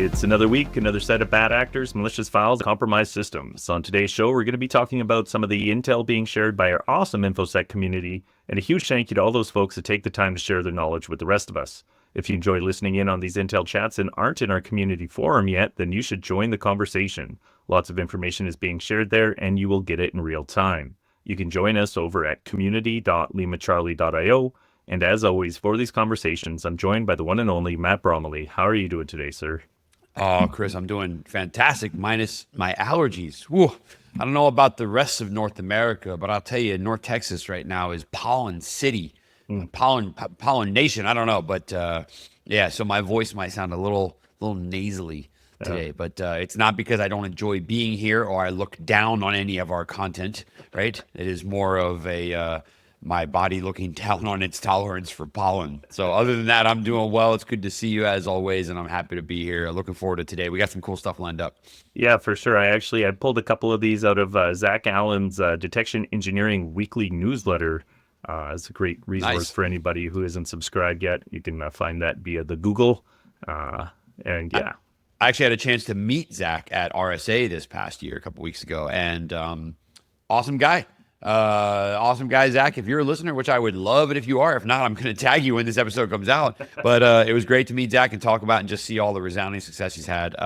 It's another week, another set of bad actors, malicious files, compromised systems. On today's show, we're going to be talking about some of the intel being shared by our awesome InfoSec community, and a huge thank you to all those folks that take the time to share their knowledge with the rest of us. If you enjoy listening in on these intel chats and aren't in our community forum yet, then you should join the conversation. Lots of information is being shared there, and you will get it in real time. You can join us over at community.limacharlie.io. And as always, for these conversations, I'm joined by the one and only Matt Bromley. How are you doing today, sir? Oh, Chris, I'm doing fantastic, minus my allergies. Whew. I don't know about the rest of North America, but I'll tell you, North Texas right now is pollen city, pollen nation. I don't know, but yeah. So my voice might sound a little nasally today, but it's not because I don't enjoy being here or I look down on any of our content. Right? It is more of a my body looking down on its tolerance for pollen. So other than that, I'm doing well. It's good to see you as always, and I'm happy to be here. Looking forward to today. We got some cool stuff lined up. Yeah, for sure. I pulled a couple of these out of Zach Allen's Detection Engineering Weekly Newsletter. It's a great resource for anybody who isn't subscribed yet. You can find that via the Google. And yeah. I actually had a chance to meet Zach at RSA this past year, a couple weeks ago, and awesome guy. Awesome guy, Zach. If you're a listener, which I would love it if you are. If not, I'm going to tag you when this episode comes out. But it was great to meet Zach and talk about and just see all the resounding success he's had.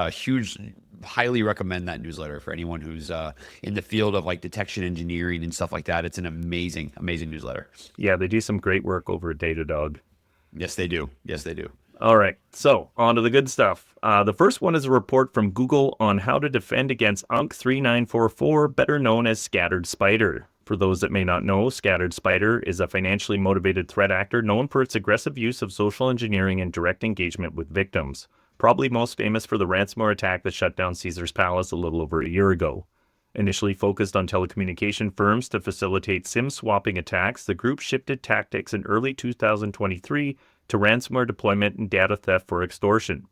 Highly recommend that newsletter for anyone who's in the field of like detection engineering and stuff like that. It's an amazing newsletter. Yeah, they do some great work over at Datadog. Yes, they do. All right, so on to the good stuff. The first one is a report from Google on how to defend against UNC3944, better known as Scattered Spider. For those that may not know, Scattered Spider is a financially motivated threat actor known for its aggressive use of social engineering and direct engagement with victims. Probably most famous for the ransomware attack that shut down Caesar's Palace a little over a year ago. Initially focused on telecommunication firms to facilitate SIM swapping attacks, the group shifted tactics in early 2023 to ransomware deployment and data theft for extortion.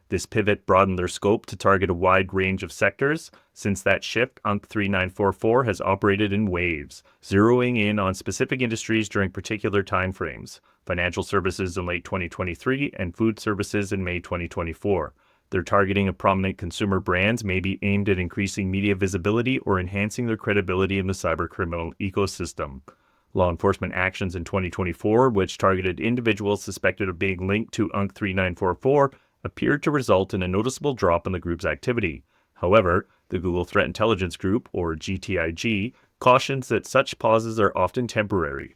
This pivot broadened their scope to target a wide range of sectors. Since that shift, UNC3944 has operated in waves, zeroing in on specific industries during particular timeframes: financial services in late 2023 and food services in May 2024. Their targeting of prominent consumer brands may be aimed at increasing media visibility or enhancing their credibility in the cybercriminal ecosystem. Law enforcement actions in 2024, which targeted individuals suspected of being linked to UNC3944, appeared to result in a noticeable drop in the group's activity. However, the Google Threat Intelligence Group, or GTIG, cautions that such pauses are often temporary.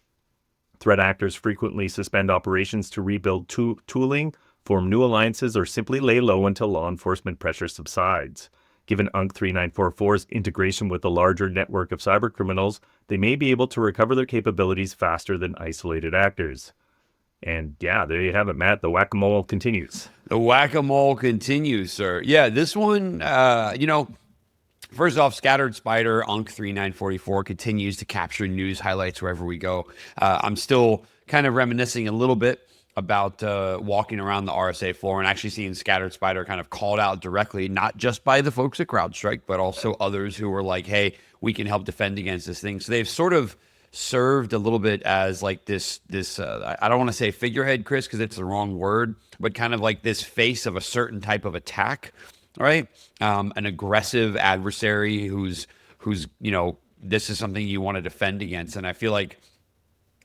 Threat actors frequently suspend operations to rebuild tooling, form new alliances, or simply lay low until law enforcement pressure subsides. Given UNC3944's integration with a larger network of cybercriminals, they may be able to recover their capabilities faster than isolated actors. And yeah, there you have it, Matt. The whack-a-mole continues. The whack-a-mole continues, sir. Yeah, this one, first off, Scattered Spider, UNC3944 continues to capture news highlights wherever we go. I'm still kind of reminiscing a little bit about walking around the RSA floor and actually seeing Scattered Spider kind of called out directly, not just by the folks at CrowdStrike, but also others who were like, hey, we can help defend against this thing. So they've sort of served a little bit as like this I don't want to say figurehead, Chris, because it's the wrong word, but kind of like this face of a certain type of attack, right? An aggressive adversary who's this is something you want to defend against. And I feel like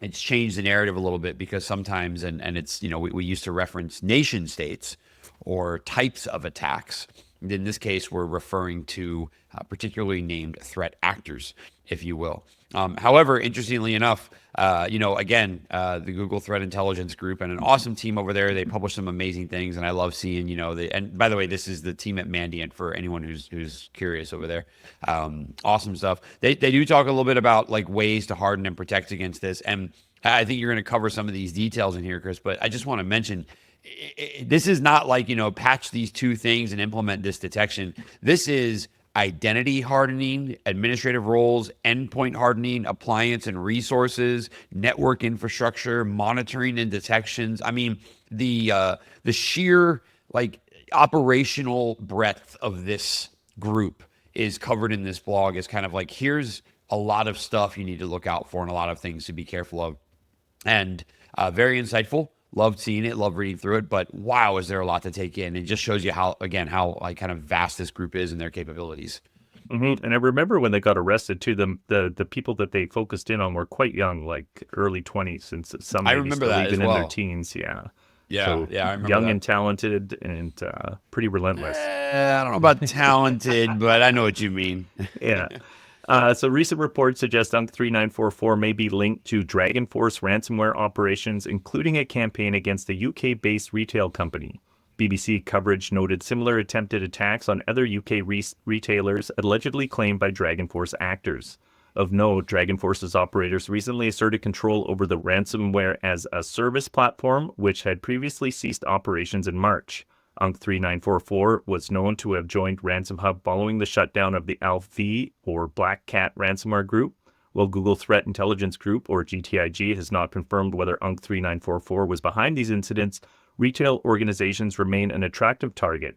it's changed the narrative a little bit because sometimes, and it's, we used to reference nation states or types of attacks. In this case, we're referring to particularly named threat actors, if you will. However, interestingly enough, the Google Threat Intelligence Group and an awesome team over there. They publish some amazing things, and I love seeing, and by the way, this is the team at Mandiant for anyone who's curious over there. Awesome stuff. They do talk a little bit about like ways to harden and protect against this, and I think you're going to cover some of these details in here, Chris. But I just want to mention, this is not like patch these two things and implement this detection. This is identity hardening, administrative roles, endpoint hardening, appliance and resources, network infrastructure, monitoring and detections. I mean, the sheer like operational breadth of this group is covered in this blog. Is kind of like, here's a lot of stuff you need to look out for and a lot of things to be careful of. And very insightful. Loved seeing it, loved reading through it, but wow, is there a lot to take in? It just shows you how like kind of vast this group is and their capabilities. And I remember when they got arrested too, the people that they focused in on were quite young, like early 20s, and some I maybe remember still that even as in their well. teens. Yeah, So I remember young that. and talented and pretty relentless. I don't know about talented, but I know what you mean. Yeah. So recent reports suggest UNC3944 may be linked to Dragon Force ransomware operations, including a campaign against a UK-based retail company. BBC coverage noted similar attempted attacks on other UK retailers allegedly claimed by Dragon Force actors. Of note, Dragon Force's operators recently asserted control over the ransomware as a service platform, which had previously ceased operations in March. UNC3944 was known to have joined Ransom Hub following the shutdown of the ALV or Black Cat ransomware group, while Google Threat Intelligence Group or GTIG has not confirmed whether UNC3944 was behind these incidents. Retail organizations remain an attractive target.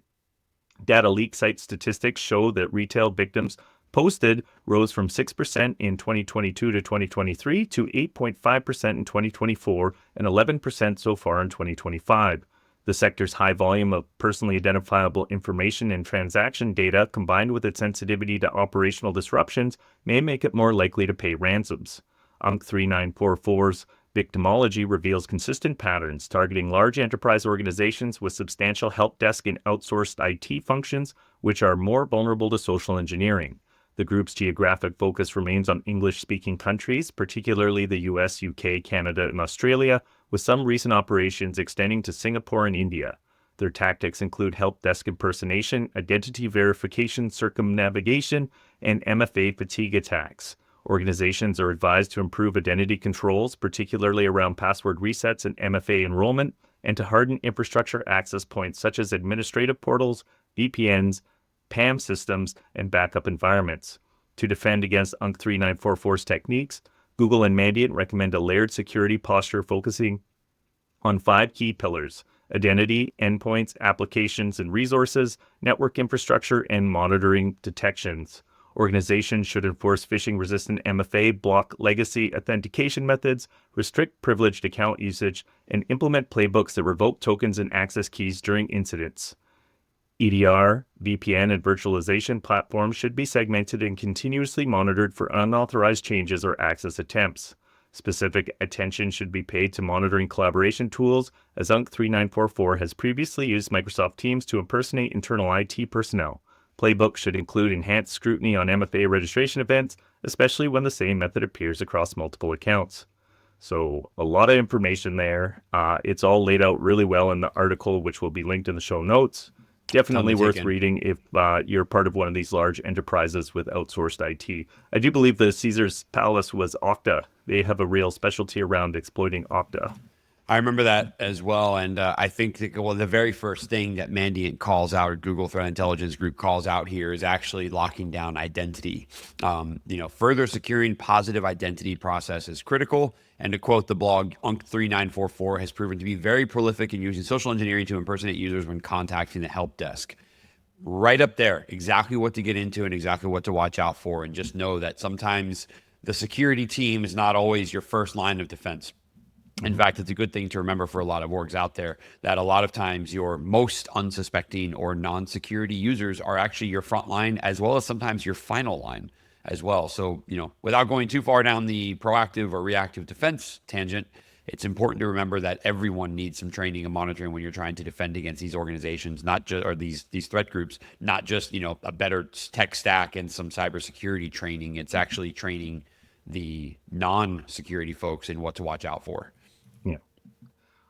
Data leak site statistics show that retail victims posted rose from 6% in 2022 to 2023 to 8.5% in 2024 and 11% so far in 2025. The sector's high volume of personally identifiable information and transaction data, combined with its sensitivity to operational disruptions, may make it more likely to pay ransoms. UNC3944's victimology reveals consistent patterns targeting large enterprise organizations with substantial help desk and outsourced IT functions, which are more vulnerable to social engineering. The group's geographic focus remains on English-speaking countries, particularly the US, UK, Canada, and Australia, with some recent operations extending to Singapore and India. Their tactics include help desk impersonation, identity verification, circumnavigation, and MFA fatigue attacks. Organizations are advised to improve identity controls, particularly around password resets and MFA enrollment, and to harden infrastructure access points such as administrative portals, VPNs, PAM systems, and backup environments. To defend against UNC3944's techniques, Google and Mandiant recommend a layered security posture focusing on 5 key pillars: identity, endpoints, applications and resources, network infrastructure, and monitoring detections. Organizations should enforce phishing-resistant MFA, block legacy authentication methods, restrict privileged account usage, and implement playbooks that revoke tokens and access keys during incidents. EDR, VPN, and virtualization platforms should be segmented and continuously monitored for unauthorized changes or access attempts. Specific attention should be paid to monitoring collaboration tools, as UNC3944 has previously used Microsoft Teams to impersonate internal IT personnel. Playbooks should include enhanced scrutiny on MFA registration events, especially when the same method appears across multiple accounts. So a lot of information there. It's all laid out really well in the article, which will be linked in the show notes. Definitely worth reading if you're part of one of these large enterprises with outsourced IT. I do believe the Caesar's Palace was Okta. They have a real specialty around exploiting Okta. I remember that as well. And I think that, the very first thing that Mandiant calls out, or Google Threat Intelligence Group calls out here, is actually locking down identity. Further securing positive identity process is critical. And to quote the blog, UNC3944 has proven to be very prolific in using social engineering to impersonate users when contacting the help desk. Right up there, exactly what to get into and exactly what to watch out for. And just know that sometimes the security team is not always your first line of defense. In fact, it's a good thing to remember for a lot of orgs out there that a lot of times your most unsuspecting or non-security users are actually your front line, as well as sometimes your final line as well. So, without going too far down the proactive or reactive defense tangent, it's important to remember that everyone needs some training and monitoring when you're trying to defend against these organizations, not just, or these threat groups, not just, a better tech stack and some cybersecurity training. It's actually training the non-security folks in what to watch out for. Yeah.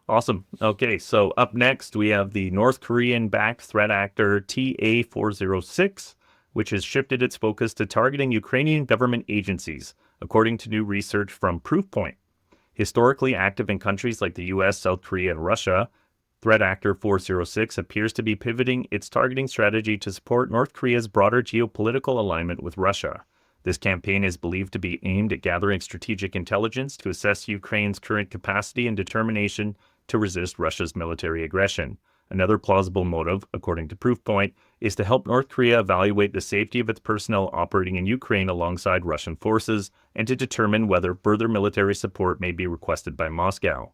Awesome. Okay, so up next, we have the North Korean-backed threat actor TA406, which has shifted its focus to targeting Ukrainian government agencies, according to new research from Proofpoint. Historically active in countries like the US, South Korea, and Russia, threat actor 406 appears to be pivoting its targeting strategy to support North Korea's broader geopolitical alignment with Russia. This campaign is believed to be aimed at gathering strategic intelligence to assess Ukraine's current capacity and determination to resist Russia's military aggression. Another plausible motive, according to Proofpoint, is to help North Korea evaluate the safety of its personnel operating in Ukraine alongside Russian forces and to determine whether further military support may be requested by Moscow.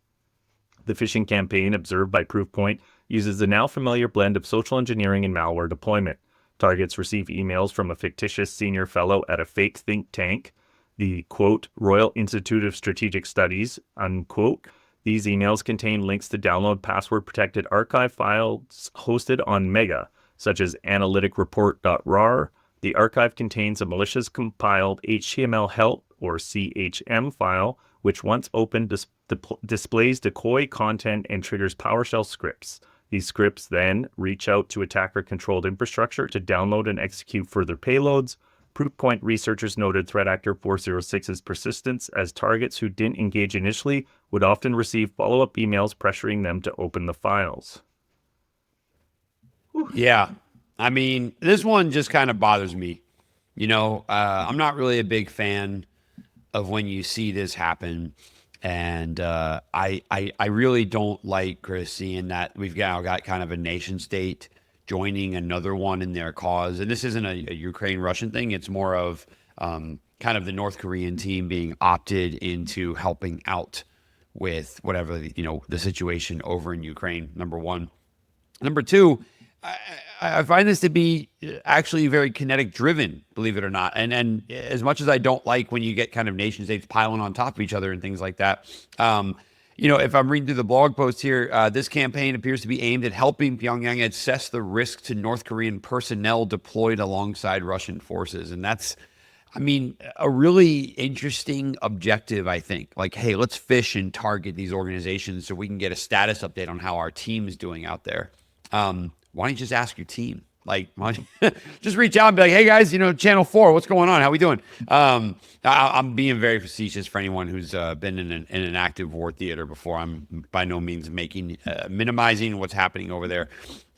The phishing campaign, observed by Proofpoint, uses the now familiar blend of social engineering and malware deployment. Targets receive emails from a fictitious senior fellow at a fake think tank, the, quote, Royal Institute of Strategic Studies, unquote. These emails contain links to download password-protected archive files hosted on Mega, such as analyticreport.rar. The archive contains a malicious compiled HTML help, or CHM file, which once opened displays decoy content and triggers PowerShell scripts. These scripts then reach out to attacker-controlled infrastructure to download and execute further payloads. Proofpoint researchers noted threat actor 406's persistence, as targets who didn't engage initially would often receive follow-up emails pressuring them to open the files. Yeah. I mean, this one just kind of bothers me. I'm not really a big fan of when you see this happen. And I really don't like, Chris, seeing that we've now got kind of a nation state joining another one in their cause. And this isn't a Ukraine-Russian thing. It's more of kind of the North Korean team being opted into helping out with whatever, the situation over in Ukraine, number one. Number two, I find this to be actually very kinetic driven, believe it or not. And as much as I don't like when you get kind of nation states piling on top of each other and things like that, if I'm reading through the blog post here, this campaign appears to be aimed at helping Pyongyang assess the risk to North Korean personnel deployed alongside Russian forces. And that's, a really interesting objective, I think. Like, hey, let's fish and target these organizations so we can get a status update on how our team is doing out there. Why don't you just ask your team? Like, why don't you just reach out and be like, hey guys, Channel 4, what's going on? How we doing? I'm being very facetious for anyone who's been in an active war theater before. I'm by no means minimizing what's happening over there.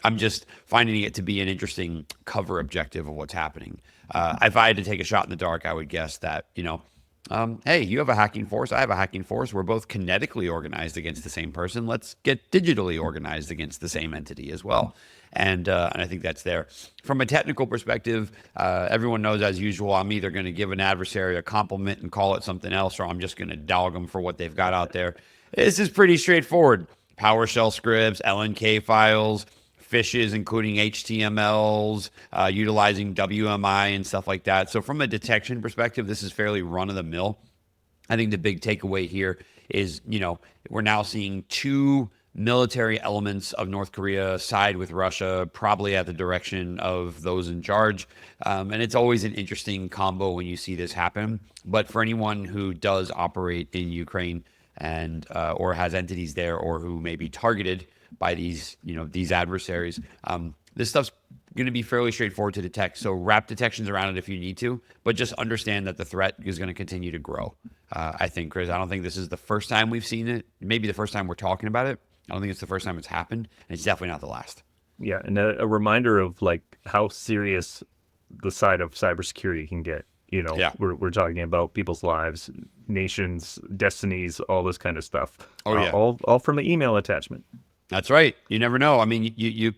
I'm just finding it to be an interesting cover objective of what's happening. If I had to take a shot in the dark, I would guess that, hey, you have a hacking force. I have a hacking force. We're both kinetically organized against the same person. Let's get digitally organized against the same entity as well. And I think that's there. From a technical perspective, everyone knows, as usual, I'm either going to give an adversary a compliment and call it something else, or I'm just going to dog them for what they've got out there. This is pretty straightforward. PowerShell scripts, LNK files, fishes, including HTMLs, utilizing WMI and stuff like that. So from a detection perspective, this is fairly run-of-the-mill. I think the big takeaway here is, we're now seeing two military elements of North Korea side with Russia, probably at the direction of those in charge. And it's always an interesting combo when you see this happen. But for anyone who does operate in Ukraine and or has entities there, or who may be targeted by these adversaries, this stuff's going to be fairly straightforward to detect. So wrap detections around it if you need to, but just understand that the threat is going to continue to grow. I think, Chris, I don't think this is the first time we've seen it. Maybe the first time we're talking about it. I don't think it's the first time it's happened, and it's definitely not the last. Yeah, and a reminder of like how serious the side of cybersecurity can get. Yeah. We're talking about people's lives, nations, destinies, all this kind of stuff. Oh yeah, all from the email attachment. That's right. You never know. You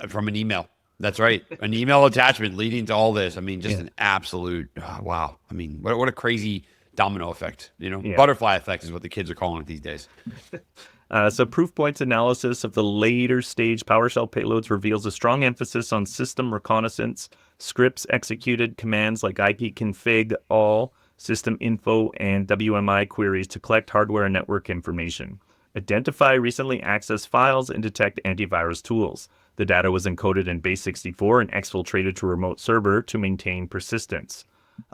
from an email. That's right. An email attachment leading to all this. Just an absolute wow. What a crazy domino effect. Butterfly effect is what the kids are calling it these days. So Proofpoint's analysis of the later stage PowerShell payloads reveals a strong emphasis on system reconnaissance, scripts executed, commands like ipconfig all, system info, and WMI queries to collect hardware and network information. Identify recently accessed files and detect antivirus tools. The data was encoded in base64 and exfiltrated to a remote server to maintain persistence.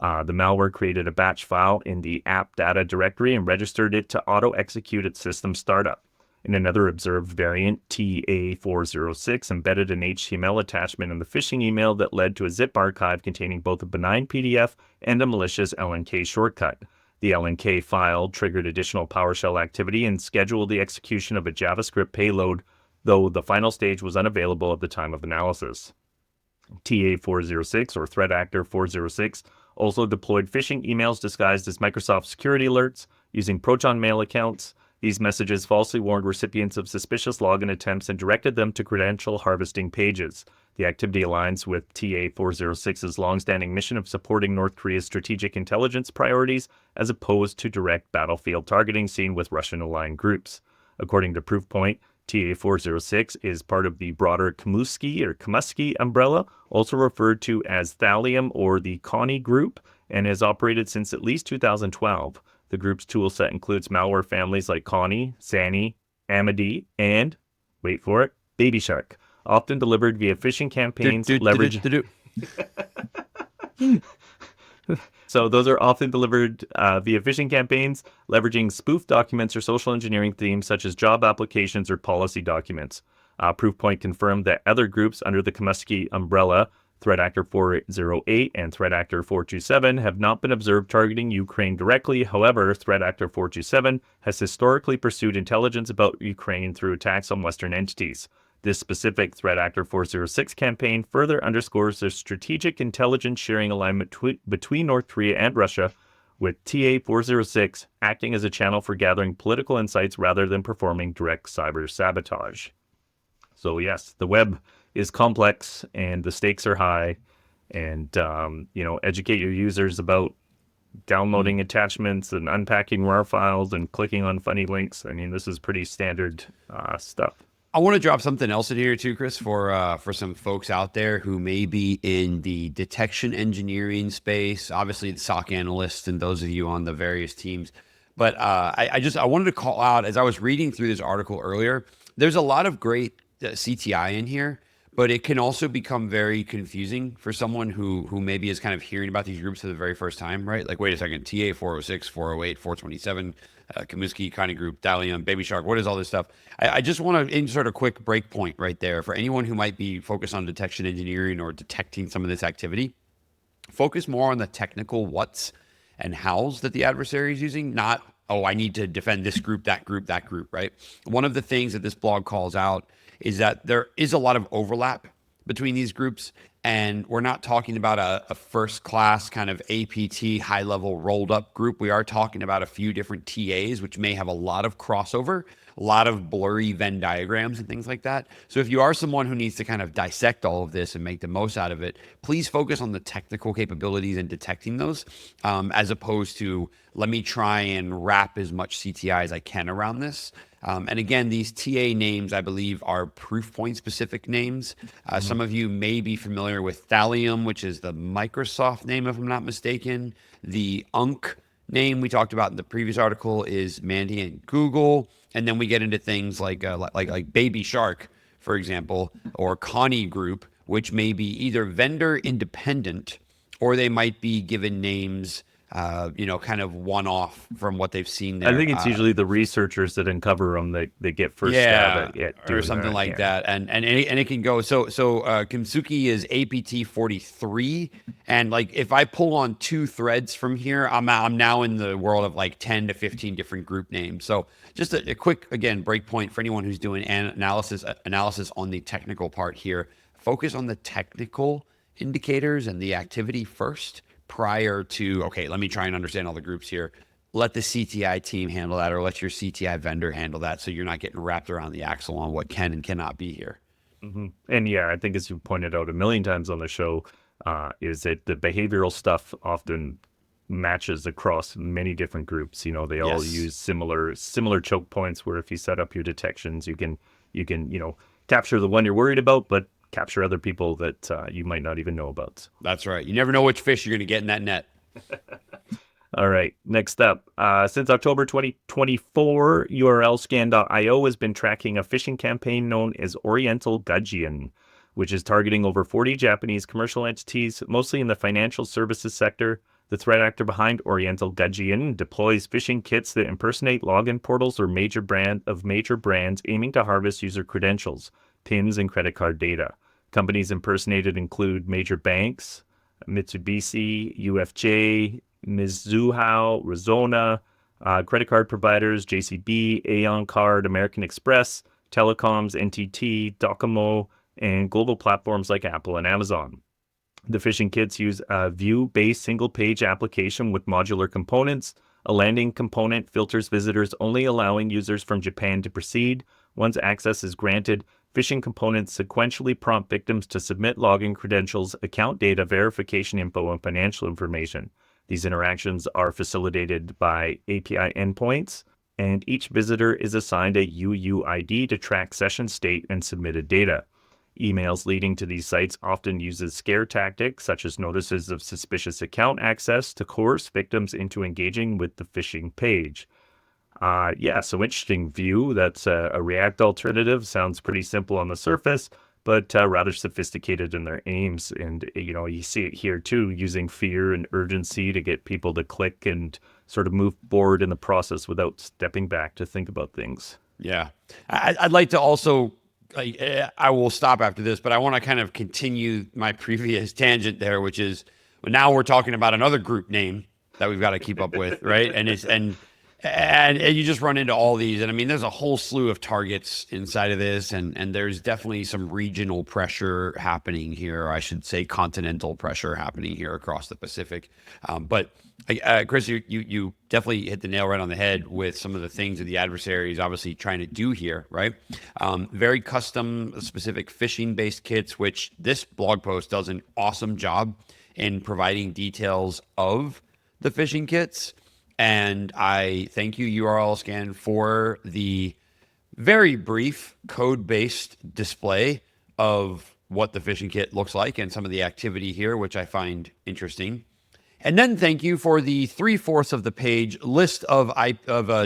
The malware created a batch file in the app data directory and registered it to auto-execute at system startup. In another observed variant, TA406 embedded an HTML attachment in the phishing email that led to a zip archive containing both a benign PDF and a malicious LNK shortcut. The LNK file triggered additional PowerShell activity and scheduled the execution of a JavaScript payload, though the final stage was unavailable at the time of analysis. TA406, or Threat Actor 406, also deployed phishing emails disguised as Microsoft security alerts using Proton Mail accounts. These messages falsely warned recipients of suspicious login attempts and directed them to credential harvesting pages. The activity aligns with TA406's longstanding mission of supporting North Korea's strategic intelligence priorities as opposed to direct battlefield targeting seen with Russian-aligned groups. According to Proofpoint, TA406 is part of the broader Kamuski umbrella, also referred to as Thallium or the Connie Group, and has operated since at least 2012. The group's toolset includes malware families like Connie, Sani, Amity, and, wait for it, Baby Shark, often delivered via phishing campaigns So those are often delivered via phishing campaigns, leveraging spoof documents or social engineering themes such as job applications or policy documents. Proofpoint confirmed that other groups under the Kamuski umbrella, Threat Actor 408 and Threat Actor 427, have not been observed targeting Ukraine directly. However, Threat Actor 427 has historically pursued intelligence about Ukraine through attacks on Western entities. This specific Threat Actor 406 campaign further underscores the strategic intelligence sharing alignment between North Korea and Russia, with TA406 acting as a channel for gathering political insights rather than performing direct cyber sabotage. So yes, the web is complex and the stakes are high, and educate your users about downloading attachments and unpacking RAR files and clicking on funny links. I mean, this is pretty standard stuff. I want to drop something else in here too, Chris, for some folks out there who may be in the detection engineering space, obviously the SOC analysts and those of you on the various teams. But I wanted to call out, as I was reading through this article earlier, there's a lot of great CTI in here, but it can also become very confusing for someone who maybe is kind of hearing about these groups for the very first time, right? Like, wait a second, TA 406, 408, 427, Kamuski, Connie Group, Thallium, Baby Shark, what is all this stuff? I just want to insert a quick break point right there for anyone who might be focused on detection engineering or detecting some of this activity. Focus more on the technical what's and how's that the adversary is using, not, oh, I need to defend this group, that group, right? One of the things that this blog calls out is that there is a lot of overlap between these groups, and we're not talking about a first class kind of APT high level rolled up group. We are talking about a few different TAs, which may have a lot of crossover, a lot of blurry Venn diagrams and things like that. So if you are someone who needs to kind of dissect all of this and make the most out of it, please focus on the technical capabilities and detecting those, as opposed to let me try and wrap as much CTI as I can around this. And again, these TA names, I believe, are Proofpoint specific names. Some of you may be familiar with Thallium, which is the Microsoft name, if I'm not mistaken. The UNC name we talked about in the previous article is Mandy and Google. And then we get into things like Baby Shark, for example, or Connie Group, which may be either vendor independent or they might be given names kind of one-off from what they've seen there. I think it's usually the researchers that uncover them that they get first stab at or something like that. And it can go. So Kimsuki is APT 43, and like if I pull on two threads from here, I'm now in the world of like 10 to 15 different group names. So just a quick break point for anyone who's doing analysis on the technical part here. Focus on the technical indicators and the activity first, prior to, okay, let me try and understand all the groups here. Let the CTI team handle that, or let your CTI vendor handle that, so you're not getting wrapped around the axle on what can and cannot be here. Mm-hmm. And yeah, I think as you pointed out a million times on the show, is that the behavioral stuff often matches across many different groups. They all use similar choke points where if you set up your detections, you can capture the one you're worried about, but capture other people that you might not even know about. That's right. You never know which fish you're going to get in that net. All right. Next up, since October 2024, URLscan.io has been tracking a phishing campaign known as Oriental Gudgeon, which is targeting over 40 Japanese commercial entities, mostly in the financial services sector. The threat actor behind Oriental Gudgeon deploys phishing kits that impersonate login portals or major brands aiming to harvest user credentials, PINs, and credit card data. Companies impersonated include major banks, Mitsubishi, UFJ, Mizuho, Rizona, credit card providers, JCB, Aeon Card, American Express, telecoms, NTT, Docomo, and global platforms like Apple and Amazon. The phishing kits use a view-based single-page application with modular components. A landing component filters visitors, only allowing users from Japan to proceed. Once access is granted, phishing components sequentially prompt victims to submit login credentials, account data, verification info, and financial information. These interactions are facilitated by API endpoints and each visitor is assigned a UUID to track session state and submitted data. Emails leading to these sites often uses scare tactics such as notices of suspicious account access to coerce victims into engaging with the phishing page. So interesting view. That's a React alternative. Sounds pretty simple on the surface, but rather sophisticated in their aims. And, you see it here too, using fear and urgency to get people to click and sort of move forward in the process without stepping back to think about things. Yeah. I'd like to also, I will stop after this, but I want to kind of continue my previous tangent there, which is now we're talking about another group name that we've got to keep up with, right? And you just run into all these. And I mean, there's a whole slew of targets inside of this. And there's definitely some regional pressure happening here. Or I should say continental pressure happening here across the Pacific. But Chris, you definitely hit the nail right on the head with some of the things that the adversary is obviously trying to do here, right? Very custom specific phishing-based kits, which this blog post does an awesome job in providing details of the phishing kits. And I thank you, URL Scan, for the very brief code-based display of what the phishing kit looks like and some of the activity here, which I find interesting. And then thank you for the 3/4 of the page list of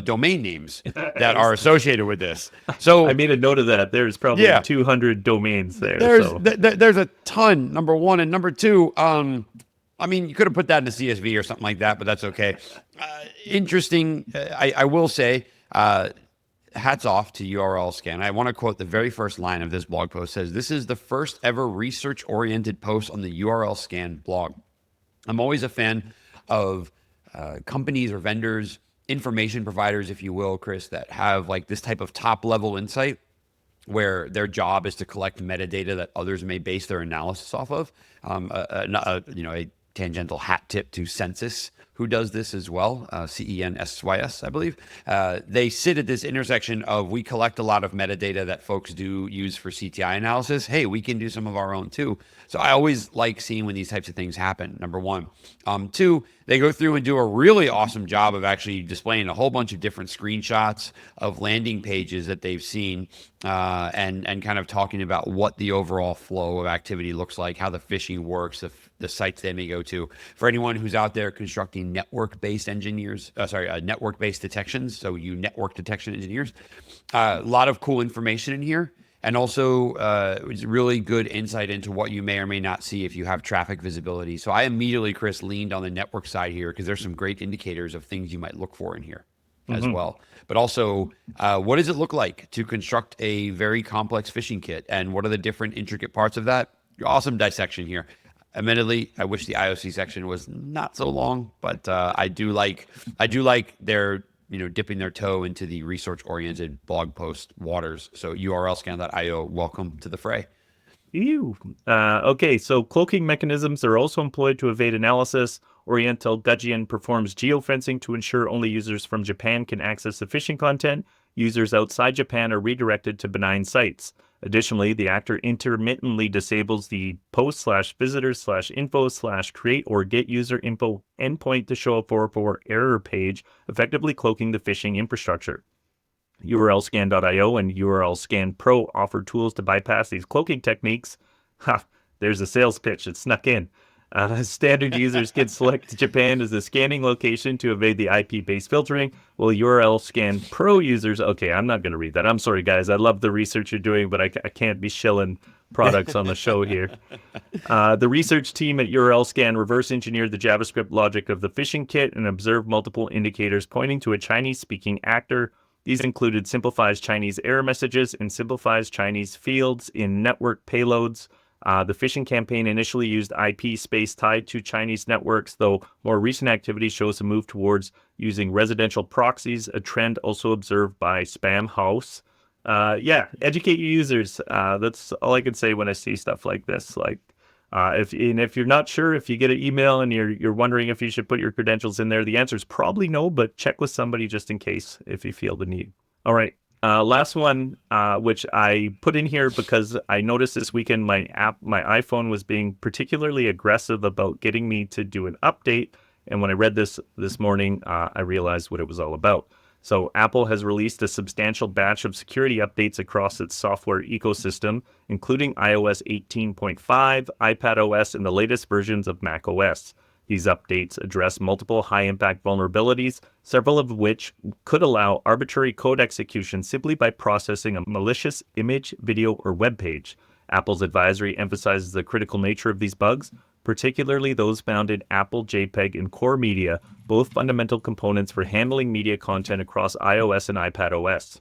domain names that are associated with this. So I made a note of that. There's probably 200 domains there. There's a ton, number one. And number two, I mean, you could have put that in a CSV or something like that, but that's okay. Interesting. I will say, hats off to URL Scan. I want to quote the very first line of this blog post. It says, "This is the first ever research-oriented post on the URL Scan blog." I'm always a fan of companies or vendors, information providers, if you will, Chris, that have like this type of top-level insight where their job is to collect metadata that others may base their analysis off of. A tangential hat tip to Census, who does this as well, CENSYS, I believe. They sit at this intersection of, we collect a lot of metadata that folks do use for CTI analysis. Hey, we can do some of our own too. So I always like seeing when these types of things happen, number one. Two, they go through and do a really awesome job of actually displaying a whole bunch of different screenshots of landing pages that they've seen, and kind of talking about what the overall flow of activity looks like, how the phishing works, the sites they may go to. For anyone who's out there constructing network-based network-based detections, so you network detection engineers, a lot of cool information in here. And also, it's really good insight into what you may or may not see if you have traffic visibility. So I immediately, Chris, leaned on the network side here because there's some great indicators of things you might look for in here as well. But also, what does it look like to construct a very complex phishing kit? And what are the different intricate parts of that? Awesome dissection here. Admittedly, I wish the IOC section was not so long, but I do like their dipping their toe into the research-oriented blog post waters. So urlscan.io, welcome to the fray. Okay, so cloaking mechanisms are also employed to evade analysis. Oriental Gudgeon performs geofencing to ensure only users from Japan can access the phishing content. Users outside Japan are redirected to benign sites. Additionally, the actor intermittently disables the post/visitors/info/create or get user info endpoint to show a 404 error page, effectively cloaking the phishing infrastructure. URLscan.io and URLscan Pro offer tools to bypass these cloaking techniques. There's a sales pitch. It snuck in. Standard users can select Japan as a scanning location to evade the IP-based filtering, while URL Scan Pro users... Okay, I'm not going to read that. I'm sorry, guys. I love the research you're doing, but I can't be shilling products on the show here. The research team at URL Scan reverse engineered the JavaScript logic of the phishing kit and observed multiple indicators pointing to a Chinese-speaking actor. These included simplifies Chinese error messages and simplifies Chinese fields in network payloads. The phishing campaign initially used IP space tied to Chinese networks, though more recent activity shows a move towards using residential proxies, a trend also observed by Spam House. Educate your users. That's all I can say when I see stuff like this. If you're not sure, if you get an email and you're wondering if you should put your credentials in there, the answer is probably no, but check with somebody just in case if you feel the need. All right. Last one, which I put in here because I noticed this weekend my iPhone was being particularly aggressive about getting me to do an update. And when I read this morning, I realized what it was all about. So Apple has released a substantial batch of security updates across its software ecosystem, including iOS 18.5, iPadOS, and the latest versions of macOS. These updates address multiple high-impact vulnerabilities, several of which could allow arbitrary code execution simply by processing a malicious image, video, or web page. Apple's advisory emphasizes the critical nature of these bugs, particularly those found in Apple, JPEG, and Core Media, both fundamental components for handling media content across iOS and iPadOS.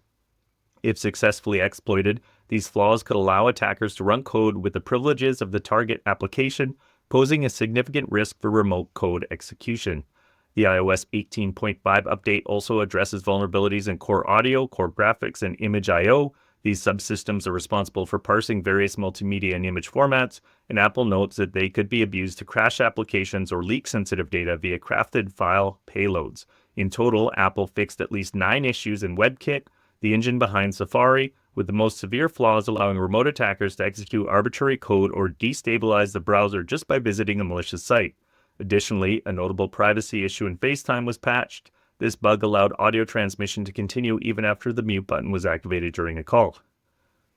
If successfully exploited, these flaws could allow attackers to run code with the privileges of the target application, posing a significant risk for remote code execution. The iOS 18.5 update also addresses vulnerabilities in core audio, core graphics, and image I/O. These subsystems are responsible for parsing various multimedia and image formats, and Apple notes that they could be abused to crash applications or leak sensitive data via crafted file payloads. In total, Apple fixed at least 9 issues in WebKit, the engine behind Safari, with the most severe flaws allowing remote attackers to execute arbitrary code or destabilize the browser just by visiting a malicious site. Additionally, a notable privacy issue in FaceTime was patched. This bug allowed audio transmission to continue even after the mute button was activated during a call.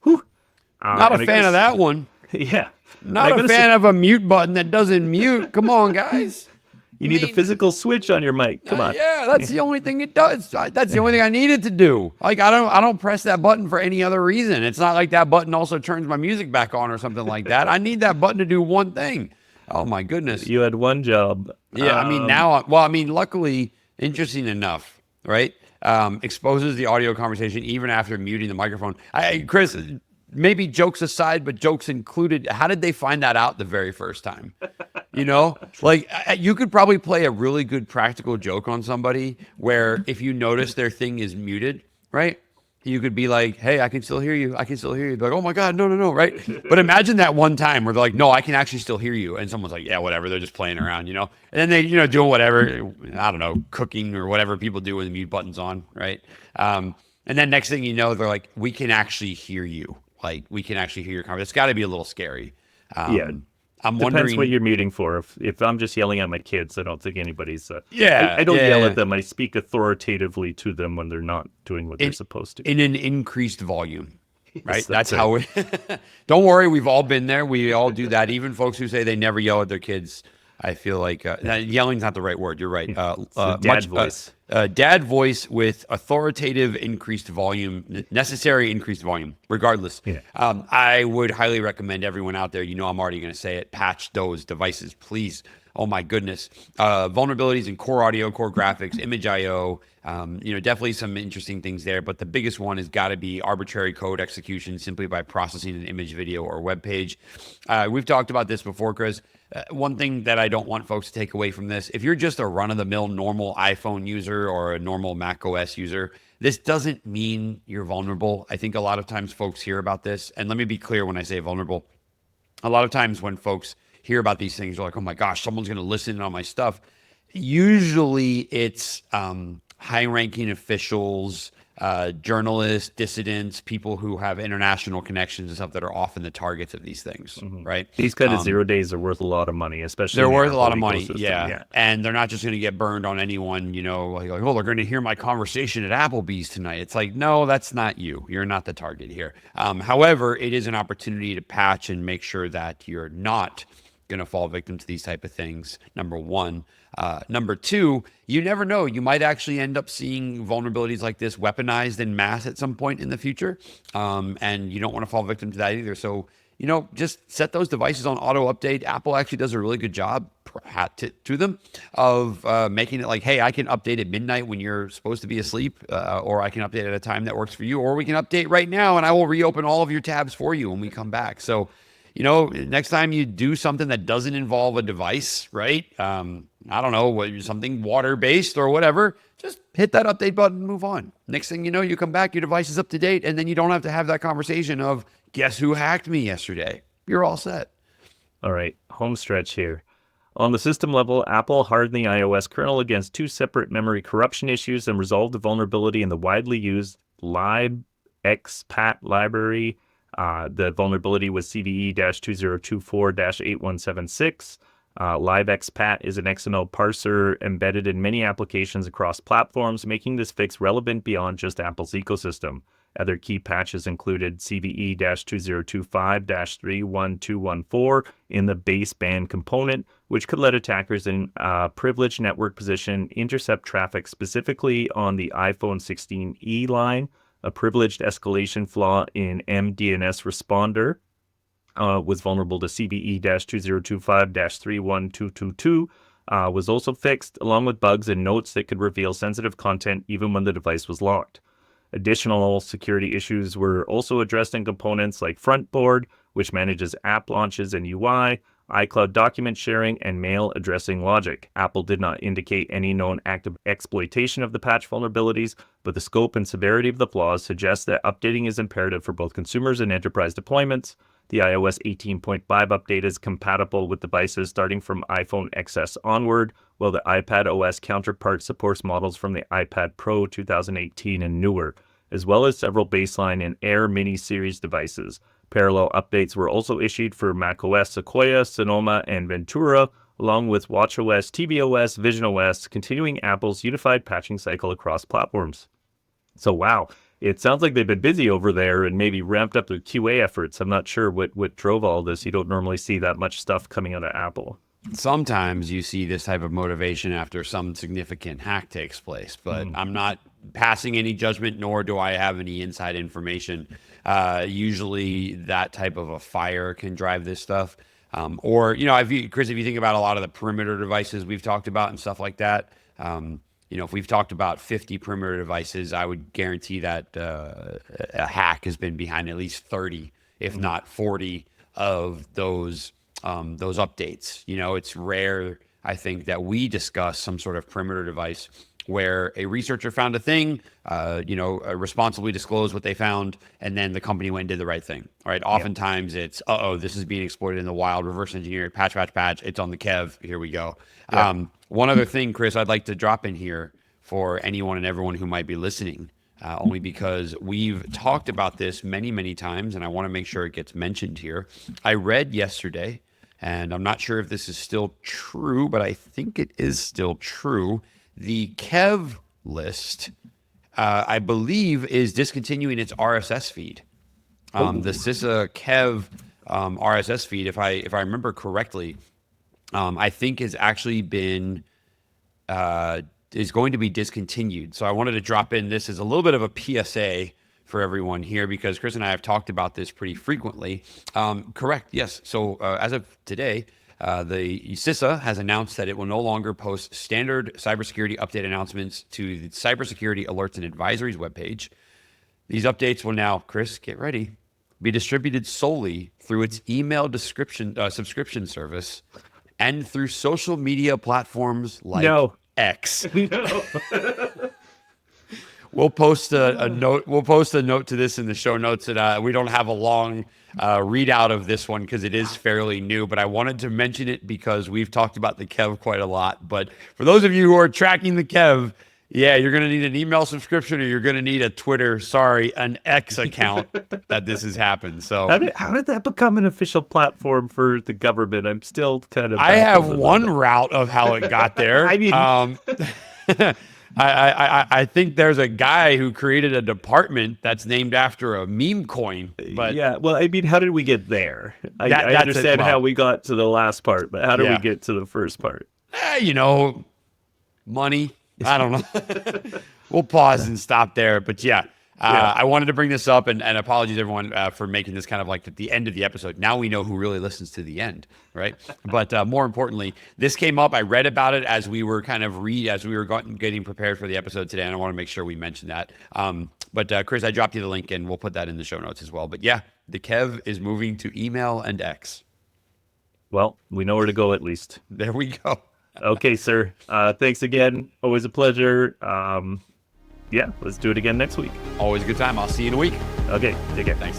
Whew. Not a fan of that one. Yeah. Not a fan of a mute button that doesn't mute. Come on, guys. You need a physical switch on your mic. Come on. Yeah, that's the only thing it does. That's the only thing I need it to do. Like I don't press that button for any other reason. It's not like that button also turns my music back on or something like that. I need that button to do one thing. Oh my goodness. You had one job. Yeah, luckily, interesting enough, right? Exposes the audio conversation even after muting the microphone. Chris, maybe jokes aside, but jokes included, how did they find that out the very first time? You know, like you could probably play a really good practical joke on somebody where if you notice their thing is muted, right? You could be like, hey, I can still hear you. I can still hear you. They're like, oh my God, no, right? But imagine that one time where they're like, no, I can actually still hear you. And someone's like, yeah, whatever. They're just playing around, you know? And then they, doing whatever, I don't know, cooking or whatever people do when the mute button's on, right? And then next thing you know, they're like, we can actually hear you. Like, we can actually hear your conversation. It's got to be a little scary. Yeah. I'm Depends wondering what you're muting for. If I'm just yelling at my kids, I don't think anybody's. Yeah, I don't yell at them. I speak authoritatively to them when they're not doing what they're supposed to. In an increased volume, right? Yes, that's how we. Don't worry, we've all been there. We all do that. Even folks who say they never yell at their kids. I feel like yelling's not the right word. You're right. Dad voice. Dad voice with authoritative increased volume, necessary increased volume, regardless. Yeah. I would highly recommend everyone out there, I'm already going to say it, patch those devices, please. Oh my goodness. Vulnerabilities in core audio, core graphics, image I/O, definitely some interesting things there. But the biggest one has got to be arbitrary code execution simply by processing an image, video, or web page. We've talked about this before, Chris. One thing that I don't want folks to take away from this, if you're just a run-of-the-mill normal iPhone user or a normal Mac OS user, this doesn't mean you're vulnerable. I think a lot of times folks hear about this, and let me be clear when I say vulnerable. A lot of times when folks hear about these things, they're like, oh my gosh, someone's going to listen on my stuff. Usually it's high-ranking officials, journalists, dissidents, people who have international connections and stuff that are often the targets of these things, right? These kind of 0 days are worth a lot of money, especially. They're in the worth a lot of Apple money, ecosystem. yeah. And they're not just going to get burned on anyone, like, oh, they're going to hear my conversation at Applebee's tonight. It's like, no, that's not you. You're not the target here. However, it is an opportunity to patch and make sure that you're not going to fall victim to these type of things, number one. Number two, you never know. You might actually end up seeing vulnerabilities like this weaponized in mass at some point in the future. And you don't want to fall victim to that either. So, just set those devices on auto update. Apple actually does a really good job to them of making it like, hey, I can update at midnight when you're supposed to be asleep, or I can update at a time that works for you, or we can update right now and I will reopen all of your tabs for you when we come back. So, next time you do something that doesn't involve a device, right? I don't know, something water-based or whatever, just hit that update button and move on. Next thing you know, you come back, your device is up to date, and then you don't have to have that conversation of, guess who hacked me yesterday? You're all set. All right, home stretch here. On the system level, Apple hardened the iOS kernel against 2 separate memory corruption issues and resolved the vulnerability in the widely used libxpat library. The vulnerability was CVE-2024-8176. LiveXPAT is an XML parser embedded in many applications across platforms, making this fix relevant beyond just Apple's ecosystem. Other key patches included CVE-2025-31214 in the baseband component, which could let attackers in a privileged network position intercept traffic specifically on the iPhone 16e line. A privileged escalation flaw in MDNS responder was vulnerable to CVE-2025-31222, was also fixed, along with bugs and notes that could reveal sensitive content even when the device was locked. Additional security issues were also addressed in components like Frontboard, which manages app launches and UI, iCloud document sharing, and mail addressing logic. Apple did not indicate any known active exploitation of the patch vulnerabilities, but the scope and severity of the flaws suggest that updating is imperative for both consumers and enterprise deployments. The iOS 18.5 update is compatible with devices starting from iPhone XS onward, while the iPad OS counterpart supports models from the iPad Pro 2018 and newer, as well as several baseline and Air mini series devices. Parallel updates were also issued for macOS Sequoia, Sonoma, and Ventura, along with watchOS, tvOS, visionOS, continuing Apple's unified patching cycle across platforms. So wow, it sounds like they've been busy over there and maybe ramped up their QA efforts. I'm not sure what drove all this. You don't normally see that much stuff coming out of Apple. Sometimes you see this type of motivation after some significant hack takes place, but I'm not passing any judgment, nor do I have any inside information. Usually that type of a fire can drive this stuff. Or, Chris, if you think about a lot of the perimeter devices we've talked about and stuff like that, if we've talked about 50 perimeter devices, I would guarantee that a hack has been behind at least 30, if not 40 of those updates. It's rare, I think, that we discuss some sort of perimeter device where a researcher found a thing, responsibly disclosed what they found, and then the company went and did the right thing. All right. Oftentimes it's, this is being exploited in the wild, reverse engineer, patch. It's on the Kev. Here we go. Yeah. One other thing, Chris, I'd like to drop in here for anyone and everyone who might be listening, only because we've talked about this many, many times, and I want to make sure it gets mentioned here. I read yesterday, and I'm not sure if this is still true, but I think it is still true. The Kev list, I believe, is discontinuing its RSS feed. The CISA Kev RSS feed, if I remember correctly, I think has actually been is going to be discontinued. So I wanted to drop in this as a little bit of a PSA for everyone here, because Chris and I have talked about this pretty frequently. Correct, yes. So as of today, the CISA has announced that it will no longer post standard cybersecurity update announcements to the Cybersecurity Alerts and Advisories webpage. These updates will now, Chris, get ready, be distributed solely through its email subscription service and through social media platforms like X. No. We'll post a note. We'll post a note to this in the show notes. That we don't have a long readout of this one because it is fairly new. But I wanted to mention it because we've talked about the Kev quite a lot. But for those of you who are tracking the Kev, yeah, you're going to need an email subscription, or you're going to need an X account that this has happened. So how did that become an official platform for the government? I'm still kind of. I have one route of how it got there. I mean. I think there's a guy who created a department that's named after a meme coin. But yeah, well, I mean, how did we get there? I understand how we got to the last part, but how did we get to the first part? Money. I don't know. We'll pause and stop there. But I wanted to bring this up, and apologies everyone for making this kind of like at the end of the episode. Now we know who really listens to the end, right? But more importantly, this came up. I read about it as we were getting prepared for the episode today, and I want to make sure we mention that. But Chris, I dropped you the link, and we'll put that in the show notes as well. But yeah, the Kev is moving to email and X. Well, we know where to go at least. There we go. Okay, sir. Thanks again. Always a pleasure. Let's do it again next week. Always a good time. I'll see you in a week. Okay, take care. Thanks.